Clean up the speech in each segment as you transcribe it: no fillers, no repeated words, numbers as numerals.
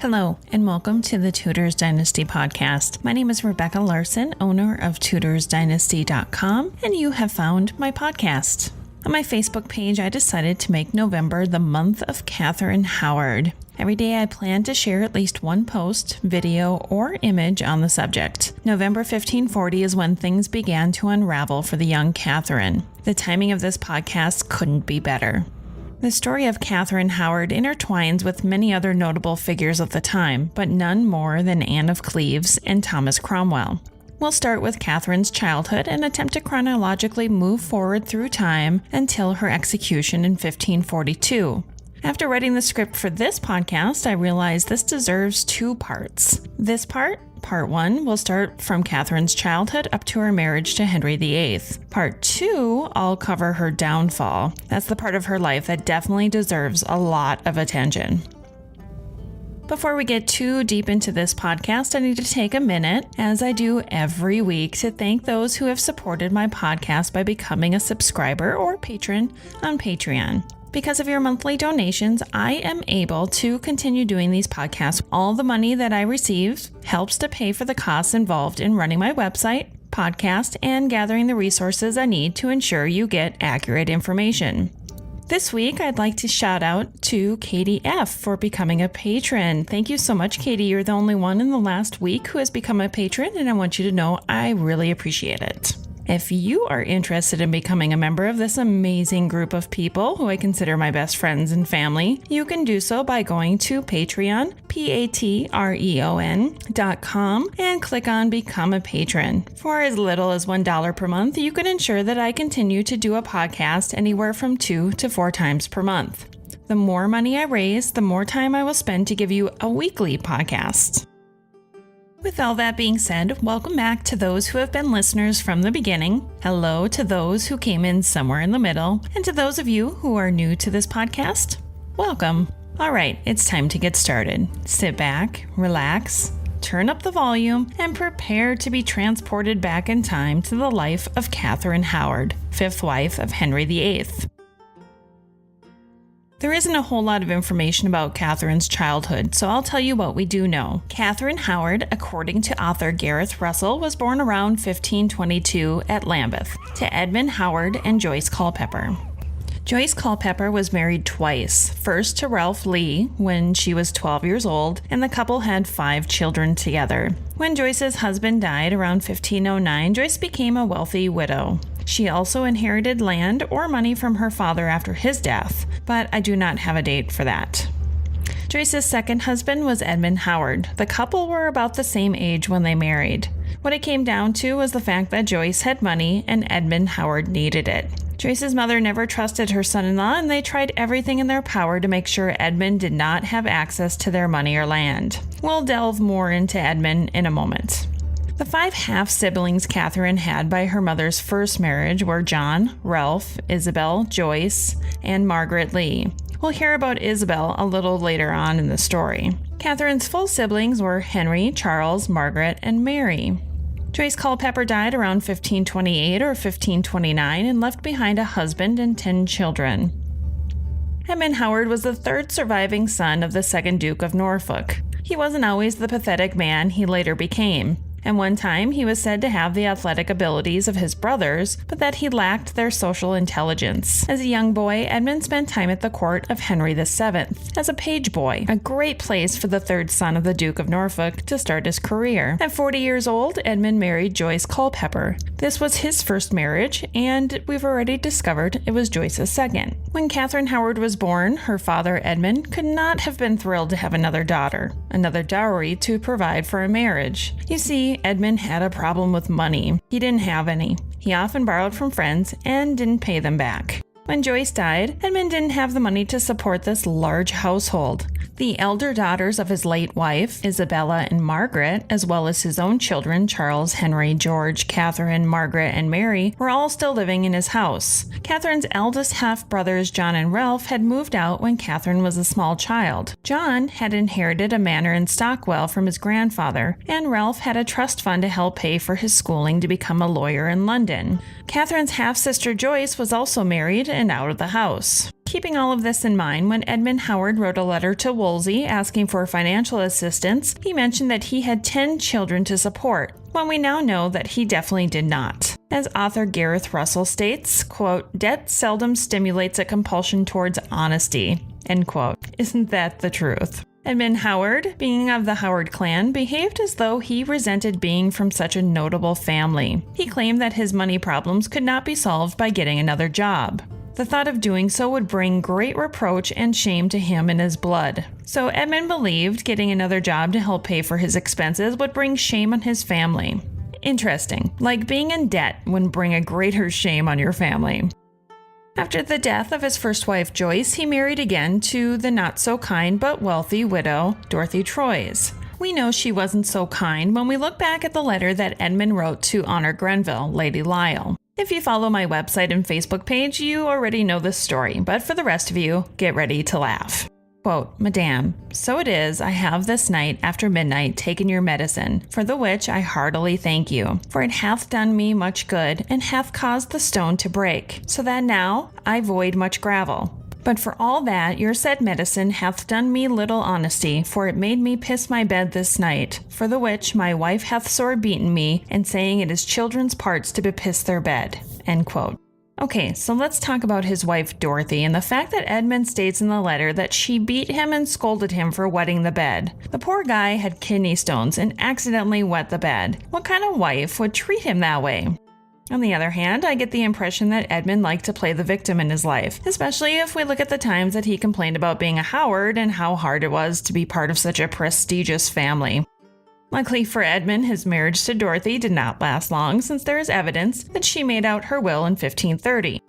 Hello, and welcome to the Tudors Dynasty podcast. My name is Rebecca Larson, owner of TudorsDynasty.com, and you have found my podcast. On my Facebook page, I decided to make November the month of Katheryn Howard. Every day I plan to share at least one post, video, or image on the subject. November 1540 is when things began to unravel for the young Katheryn. The timing of this podcast couldn't be better. The story of Katheryn Howard intertwines with many other notable figures of the time, but none more than Anne of Cleves and Thomas Cromwell. We'll start with Katheryn's childhood and attempt to chronologically move forward through time until her execution in 1542. After writing the script for this podcast, I realized this deserves two parts. This part 1, will start from Katheryn's childhood up to her marriage to Henry VIII. Part 2, I'll cover her downfall. That's the part of her life that definitely deserves a lot of attention. Before we get too deep into this podcast, I need to take a minute, as I do every week, to thank those who have supported my podcast by becoming a subscriber or patron on Patreon. Because of your monthly donations, I am able to continue doing these podcasts. All the money that I receive helps to pay for the costs involved in running my website, podcast, and gathering the resources I need to ensure you get accurate information. This week, I'd like to shout out to Katie F. for becoming a patron. Thank you so much, Katie. You're the only one in the last week who has become a patron, and I want you to know I really appreciate it. If you are interested in becoming a member of this amazing group of people who I consider my best friends and family, you can do so by going to Patreon, patreon.com, and click on Become a Patron. For as little as $1 per month, you can ensure that I continue to do a podcast anywhere from 2 to 4 times per month. The more money I raise, the more time I will spend to give you a weekly podcast. With all that being said, welcome back to those who have been listeners from the beginning. Hello to those who came in somewhere in the middle. And to those of you who are new to this podcast, welcome. All right, it's time to get started. Sit back, relax, turn up the volume, and prepare to be transported back in time to the life of Katheryn Howard, 5th wife of Henry VIII. There isn't a whole lot of information about Katheryn's childhood, so I'll tell you what we do know. Katheryn Howard, according to author Gareth Russell, was born around 1522 at Lambeth to Edmund Howard and Joyce Culpeper. Joyce Culpeper was married twice, first to Ralph Lee when she was 12 years old, and the couple had 5 children together. When Joyce's husband died around 1509, Joyce became a wealthy widow. She also inherited land or money from her father after his death, but I do not have a date for that. Joyce's second husband was Edmund Howard. The couple were about the same age when they married. What it came down to was the fact that Joyce had money and Edmund Howard needed it. Joyce's mother never trusted her son-in-law, and they tried everything in their power to make sure Edmund did not have access to their money or land. We'll delve more into Edmund in a moment. The 5 half-siblings Katheryn had by her mother's first marriage were John, Ralph, Isabel, Joyce, and Margaret Lee. We'll hear about Isabel a little later on in the story. Katheryn's full siblings were Henry, Charles, Margaret, and Mary. Joyce Culpeper died around 1528 or 1529 and left behind a husband and 10 children. Edmund Howard was the 3rd surviving son of the 2nd Duke of Norfolk. He wasn't always the pathetic man he later became. And one time he was said to have the athletic abilities of his brothers, but that he lacked their social intelligence. As a young boy, Edmund spent time at the court of Henry VII as a page boy, a great place for the 3rd son of the Duke of Norfolk to start his career. At 40 years old, Edmund married Joyce Culpeper. This was his first marriage, and we've already discovered it was Joyce's second. When Katheryn Howard was born, her father, Edmund, could not have been thrilled to have another daughter, another dowry to provide for a marriage. You see, Edmund had a problem with money. He didn't have any. He often borrowed from friends and didn't pay them back. When Joyce died, Edmund didn't have the money to support this large household. The elder daughters of his late wife, Isabella and Margaret, as well as his own children, Charles, Henry, George, Katheryn, Margaret, and Mary, were all still living in his house. Katheryn's eldest half-brothers, John and Ralph, had moved out when Katheryn was a small child. John had inherited a manor in Stockwell from his grandfather, and Ralph had a trust fund to help pay for his schooling to become a lawyer in London. Katheryn's half-sister Joyce was also married and out of the house. Keeping all of this in mind, when Edmund Howard wrote a letter to Wolsey asking for financial assistance, he mentioned that he had 10 children to support, when we now know that he definitely did not. As author Gareth Russell states, quote, "Debt seldom stimulates a compulsion towards honesty," end quote. Isn't that the truth? Edmund Howard, being of the Howard clan, behaved as though he resented being from such a notable family. He claimed that his money problems could not be solved by getting another job. The thought of doing so would bring great reproach and shame to him and his blood. So Edmund believed getting another job to help pay for his expenses would bring shame on his family. Interesting, like being in debt would bring a greater shame on your family. After the death of his first wife Joyce, he married again to the not-so-kind but wealthy widow Dorothy Troyes. We know she wasn't so kind when we look back at the letter that Edmund wrote to Honor Grenville, Lady Lisle. If you follow my website and Facebook page, you already know this story, but for the rest of you, get ready to laugh. Quote, "Madame, so it is I have this night after midnight taken your medicine, for the which I heartily thank you, for it hath done me much good, and hath caused the stone to break, so that now I void much gravel. But for all that, your said medicine hath done me little honesty, for it made me piss my bed this night, for the which my wife hath sore beaten me, in saying it is children's parts to bepiss their bed." End quote. Okay, so let's talk about his wife Dorothy and the fact that Edmund states in the letter that she beat him and scolded him for wetting the bed. The poor guy had kidney stones and accidentally wet the bed. What kind of wife would treat him that way? On the other hand, I get the impression that Edmund liked to play the victim in his life, especially if we look at the times that he complained about being a Howard and how hard it was to be part of such a prestigious family. Luckily for Edmund, his marriage to Dorothy did not last long, since there is evidence that she made out her will in 1530.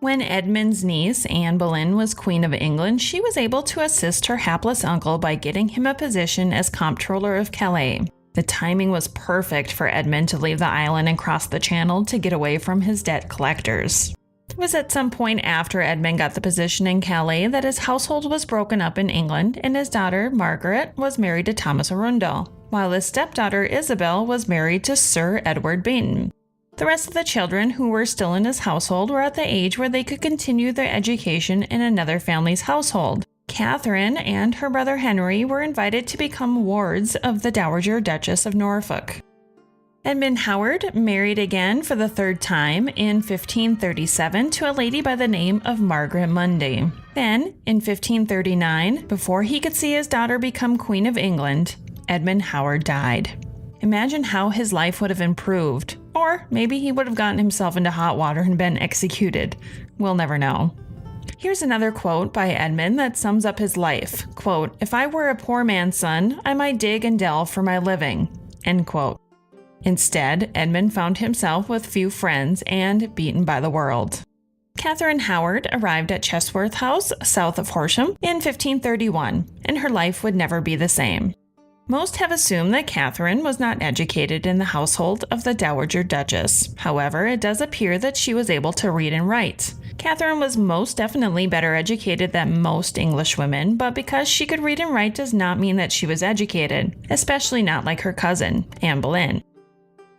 When Edmund's niece, Anne Boleyn, was Queen of England, she was able to assist her hapless uncle by getting him a position as Comptroller of Calais. The timing was perfect for Edmund to leave the island and cross the channel to get away from his debt collectors. It was at some point after Edmund got the position in Calais that his household was broken up in England and his daughter, Margaret, was married to Thomas Arundel, while his stepdaughter, Isabel, was married to Sir Edward Baynton. The rest of the children who were still in his household were at the age where they could continue their education in another family's household. Katheryn and her brother Henry were invited to become wards of the Dowager Duchess of Norfolk. Edmund Howard married again for the third time in 1537 to a lady by the name of Margaret Mundy. Then, in 1539, before he could see his daughter become Queen of England, Edmund Howard died. Imagine how his life would have improved, or maybe he would have gotten himself into hot water and been executed. We'll never know. Here's another quote by Edmund that sums up his life. Quote, "If I were a poor man's son, I might dig and delve for my living." End quote. Instead, Edmund found himself with few friends and beaten by the world. Katheryn Howard arrived at Chesworth House, south of Horsham, in 1531, and her life would never be the same. Most have assumed that Katheryn was not educated in the household of the Dowager Duchess. However, it does appear that she was able to read and write. Katheryn was most definitely better educated than most English women, but because she could read and write does not mean that she was educated, especially not like her cousin, Anne Boleyn.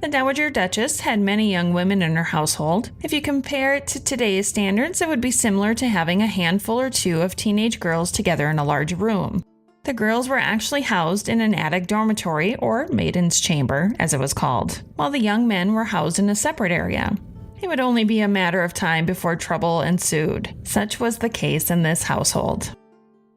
The Dowager Duchess had many young women in her household. If you compare it to today's standards, it would be similar to having a handful or two of teenage girls together in a large room. The girls were actually housed in an attic dormitory, or maiden's chamber, as it was called, while the young men were housed in a separate area. It would only be a matter of time before trouble ensued. Such was the case in this household.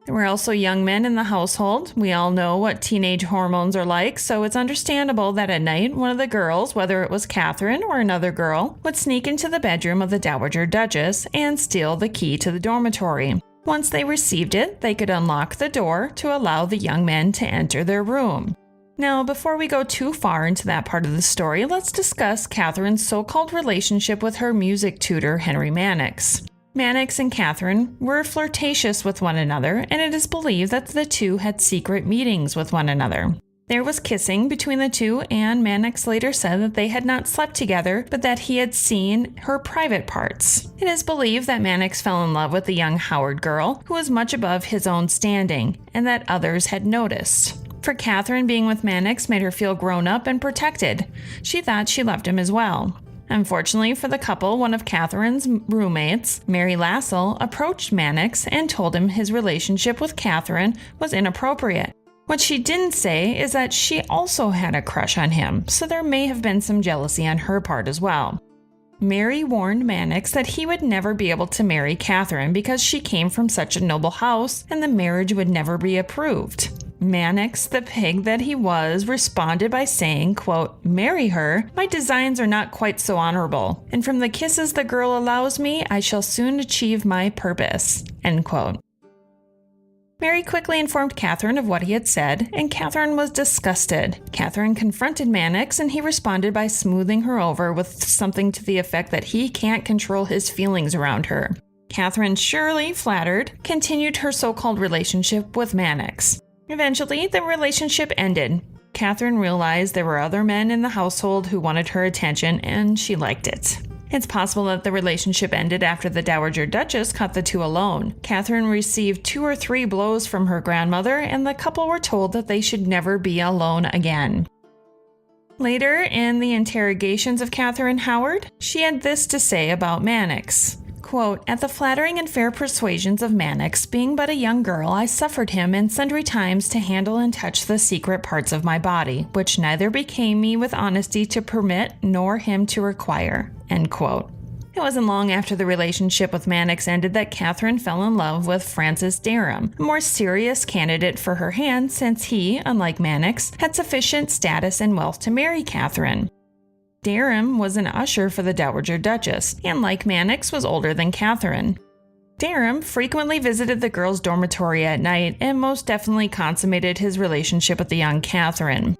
There were also young men in the household. We all know what teenage hormones are like, so it's understandable that at night, one of the girls, whether it was Katheryn or another girl, would sneak into the bedroom of the Dowager Duchess and steal the key to the dormitory. Once they received it, they could unlock the door to allow the young men to enter their room. Now, before we go too far into that part of the story, let's discuss Katheryn's so-called relationship with her music tutor, Henry Mannix. Mannix and Katheryn were flirtatious with one another, and it is believed that the two had secret meetings with one another. There was kissing between the two, and Mannix later said that they had not slept together, but that he had seen her private parts. It is believed that Mannix fell in love with the young Howard girl, who was much above his own standing, and that others had noticed. For Katheryn, being with Mannix made her feel grown up and protected. She thought she loved him as well. Unfortunately for the couple, one of Katheryn's roommates, Mary Lassell, approached Mannix and told him his relationship with Katheryn was inappropriate. What she didn't say is that she also had a crush on him, so there may have been some jealousy on her part as well. Mary warned Mannix that he would never be able to marry Katheryn because she came from such a noble house and the marriage would never be approved. Mannix, the pig that he was, responded by saying, quote, "Marry her? My designs are not quite so honorable, and from the kisses the girl allows me, I shall soon achieve my purpose," end quote. Mary quickly informed Katheryn of what he had said, and Katheryn was disgusted. Katheryn confronted Mannix, and he responded by smoothing her over with something to the effect that he can't control his feelings around her. Katheryn, surely flattered, continued her so-called relationship with Mannix. Eventually, the relationship ended. Katheryn realized there were other men in the household who wanted her attention, and she liked it. It's possible that the relationship ended after the Dowager Duchess cut the two alone. Katheryn received 2 or 3 blows from her grandmother, and the couple were told that they should never be alone again. Later, in the interrogations of Katheryn Howard, she had this to say about Mannix. Quote, "At the flattering and fair persuasions of Mannix, being but a young girl, I suffered him in sundry times to handle and touch the secret parts of my body, which neither became me with honesty to permit nor him to require." End quote. It wasn't long after the relationship with Mannix ended that Katheryn fell in love with Francis Derham, a more serious candidate for her hand since he, unlike Mannix, had sufficient status and wealth to marry Katheryn. Derham was an usher for the Dowager Duchess, and like Mannix, was older than Katheryn. Derham frequently visited the girls' dormitory at night and most definitely consummated his relationship with the young Katheryn.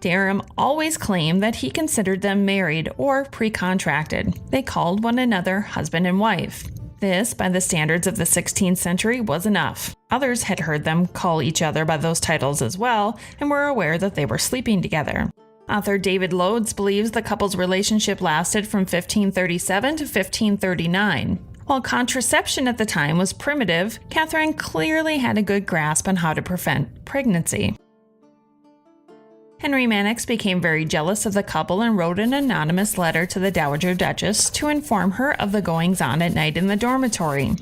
Derham always claimed that he considered them married or pre-contracted. They called one another husband and wife. This, by the standards of the 16th century, was enough. Others had heard them call each other by those titles as well and were aware that they were sleeping together. Author David Loades believes the couple's relationship lasted from 1537 to 1539. While contraception at the time was primitive, Katheryn clearly had a good grasp on how to prevent pregnancy. Henry Mannix became very jealous of the couple and wrote an anonymous letter to the Dowager Duchess to inform her of the goings-on at night in the dormitory.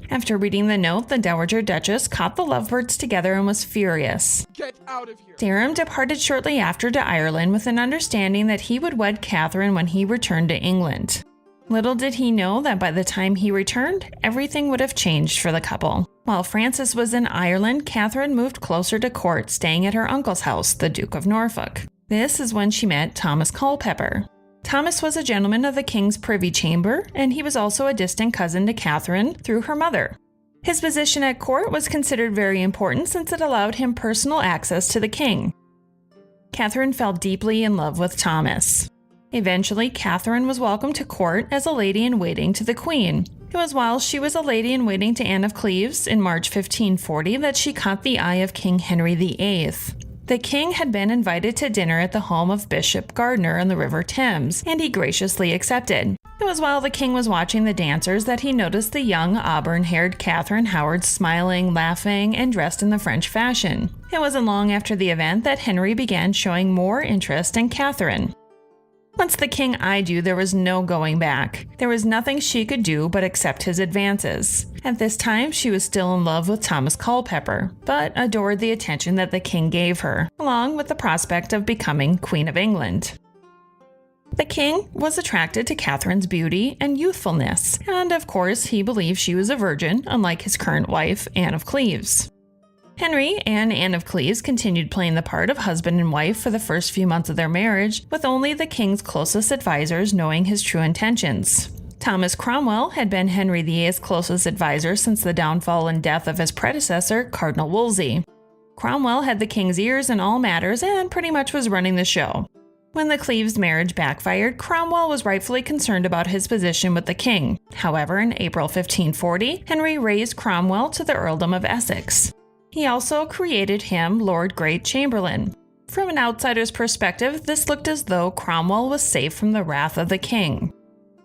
After reading the note, the Dowager Duchess caught the lovebirds together and was furious. Get out of here! Derham departed shortly after to Ireland with an understanding that he would wed Katheryn when he returned to England. Little did he know that by the time he returned, everything would have changed for the couple. While Francis was in Ireland, Katheryn moved closer to court, staying at her uncle's house, the Duke of Norfolk. This is when she met Thomas Culpeper. Thomas was a gentleman of the King's Privy Chamber, and he was also a distant cousin to Katheryn through her mother. His position at court was considered very important since it allowed him personal access to the king. Katheryn fell deeply in love with Thomas. Eventually, Katheryn was welcomed to court as a lady-in-waiting to the Queen. It was while she was a lady-in-waiting to Anne of Cleves in March 1540 that she caught the eye of King Henry VIII. The king had been invited to dinner at the home of Bishop Gardiner on the River Thames, and he graciously accepted. It was while the king was watching the dancers that he noticed the young, auburn-haired Katheryn Howard smiling, laughing, and dressed in the French fashion. It wasn't long after the event that Henry began showing more interest in Katheryn. Once the king eyed you, there was no going back. There was nothing she could do but accept his advances. At this time, she was still in love with Thomas Culpeper, but adored the attention that the king gave her, along with the prospect of becoming Queen of England. The king was attracted to Katheryn's beauty and youthfulness, and of course, he believed she was a virgin, unlike his current wife, Anne of Cleves. Henry and Anne of Cleves continued playing the part of husband and wife for the first few months of their marriage, with only the king's closest advisors knowing his true intentions. Thomas Cromwell had been Henry VIII's closest advisor since the downfall and death of his predecessor, Cardinal Wolsey. Cromwell had the king's ears in all matters and pretty much was running the show. When the Cleves marriage backfired, Cromwell was rightfully concerned about his position with the king. However, in April 1540, Henry raised Cromwell to the earldom of Essex. He also created him Lord Great Chamberlain. From an outsider's perspective, this looked as though Cromwell was safe from the wrath of the king.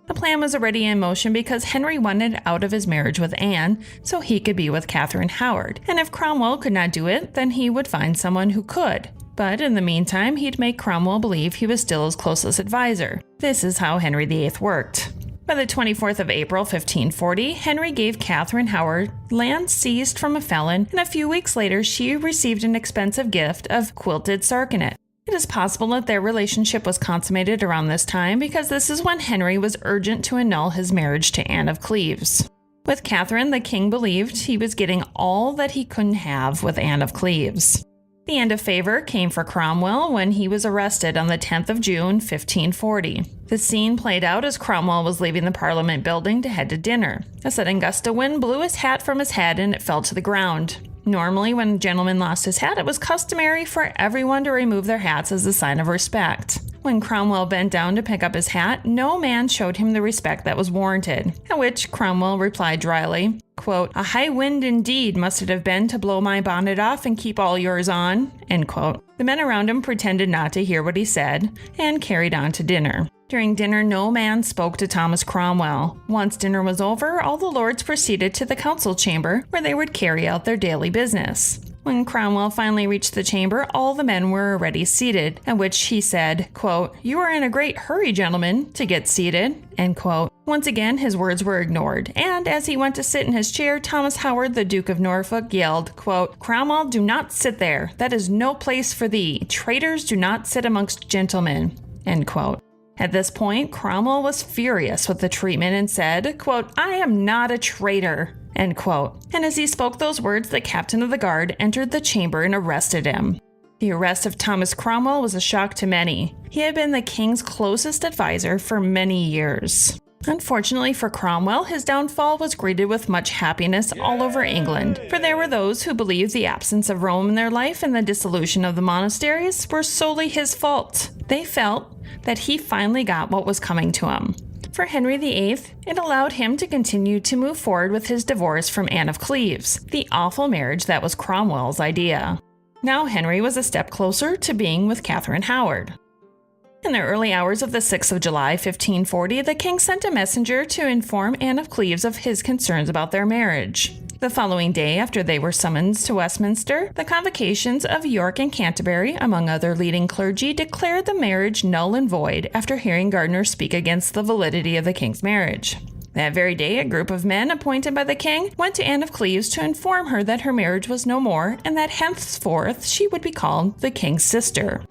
The plan was already in motion because Henry wanted out of his marriage with Anne so he could be with Katheryn Howard, and if Cromwell could not do it, then he would find someone who could. But in the meantime, he'd make Cromwell believe he was still his closest advisor. This is how Henry VIII worked. By the 24th of April, 1540, Henry gave Katheryn Howard land seized from a felon, and a few weeks later she received an expensive gift of quilted sarcenet. It is possible that their relationship was consummated around this time because this is when Henry was urgent to annul his marriage to Anne of Cleves. With Katheryn, the king believed he was getting all that he couldn't have with Anne of Cleves. The end of favor came for Cromwell when he was arrested on the 10th of June, 1540. The scene played out as Cromwell was leaving the Parliament building to head to dinner. A sudden gust of wind blew his hat from his head and it fell to the ground. Normally, when a gentleman lost his hat, it was customary for everyone to remove their hats as a sign of respect. When Cromwell bent down to pick up his hat, no man showed him the respect that was warranted, at which Cromwell replied dryly, quote, "A high wind indeed must it have been to blow my bonnet off and keep all yours on," end quote. The men around him pretended not to hear what he said and carried on to dinner. During dinner, no man spoke to Thomas Cromwell. Once dinner was over, all the lords proceeded to the council chamber, where they would carry out their daily business. When Cromwell finally reached the chamber, all the men were already seated, at which he said, quote, "You are in a great hurry, gentlemen, to get seated," end quote. Once again, his words were ignored, and as he went to sit in his chair, Thomas Howard, the Duke of Norfolk, yelled, quote, "Cromwell, do not sit there. That is no place for thee. Traitors do not sit amongst gentlemen," end quote. At this point, Cromwell was furious with the treatment and said, quote, "I am not a traitor," end quote. And as he spoke those words, the captain of the guard entered the chamber and arrested him. The arrest of Thomas Cromwell was a shock to many. He had been the king's closest advisor for many years. Unfortunately for Cromwell, his downfall was greeted with much happiness all over England, for there were those who believed the absence of Rome in their life and the dissolution of the monasteries were solely his fault. They felt that he finally got what was coming to him. For Henry VIII, it allowed him to continue to move forward with his divorce from Anne of Cleves, the awful marriage that was Cromwell's idea. Now Henry was a step closer to being with Katheryn Howard. In the early hours of the 6th of July, 1540, the king sent a messenger to inform Anne of Cleves of his concerns about their marriage. The following day, after they were summoned to Westminster, the convocations of York and Canterbury, among other leading clergy, declared the marriage null and void after hearing Gardiner speak against the validity of the king's marriage. That very day, a group of men appointed by the king went to Anne of Cleves to inform her that her marriage was no more and that henceforth she would be called the king's sister.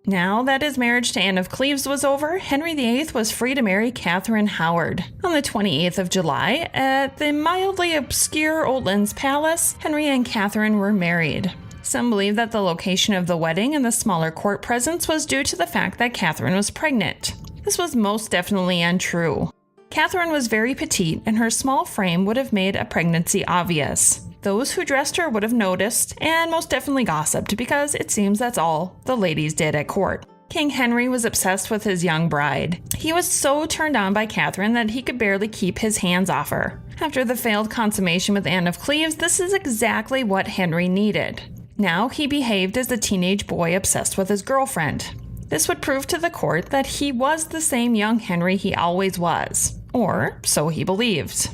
Now that his marriage to Anne of Cleves was over, Henry VIII was free to marry Katheryn Howard. On the 28th of July, at the mildly obscure Oatlands Palace, Henry and Katheryn were married. Some believe that the location of the wedding and the smaller court presence was due to the fact that Katheryn was pregnant. This was most definitely untrue. Katheryn was very petite, and her small frame would have made a pregnancy obvious. Those who dressed her would have noticed, and most definitely gossiped, because it seems that's all the ladies did at court. King Henry was obsessed with his young bride. He was so turned on by Katheryn that he could barely keep his hands off her. After the failed consummation with Anne of Cleves, this is exactly what Henry needed. Now he behaved as a teenage boy obsessed with his girlfriend. This would prove to the court that he was the same young Henry he always was, or so he believed.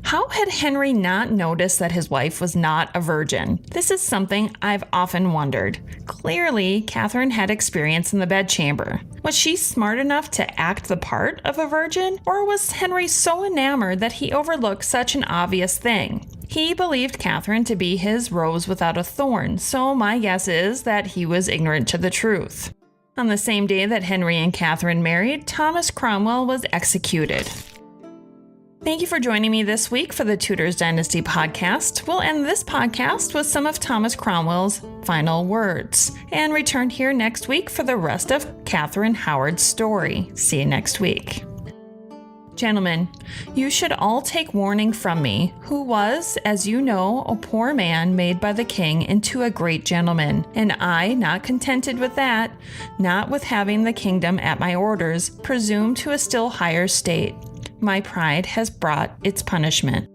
How had Henry not noticed that his wife was not a virgin? This is something I've often wondered. Clearly, Katheryn had experience in the bedchamber. Was she smart enough to act the part of a virgin, or was Henry so enamored that he overlooked such an obvious thing? He believed Katheryn to be his rose without a thorn, so my guess is that he was ignorant to the truth. On the same day that Henry and Katheryn married, Thomas Cromwell was executed. Thank you for joining me this week for the Tudors Dynasty podcast. We'll end this podcast with some of Thomas Cromwell's final words and return here next week for the rest of Katheryn Howard's story. See you next week. Gentlemen, you should all take warning from me, who was, as you know, a poor man made by the king into a great gentleman, and I, not contented with that, not with having the kingdom at my orders, presume to a still higher state. My pride has brought its punishment.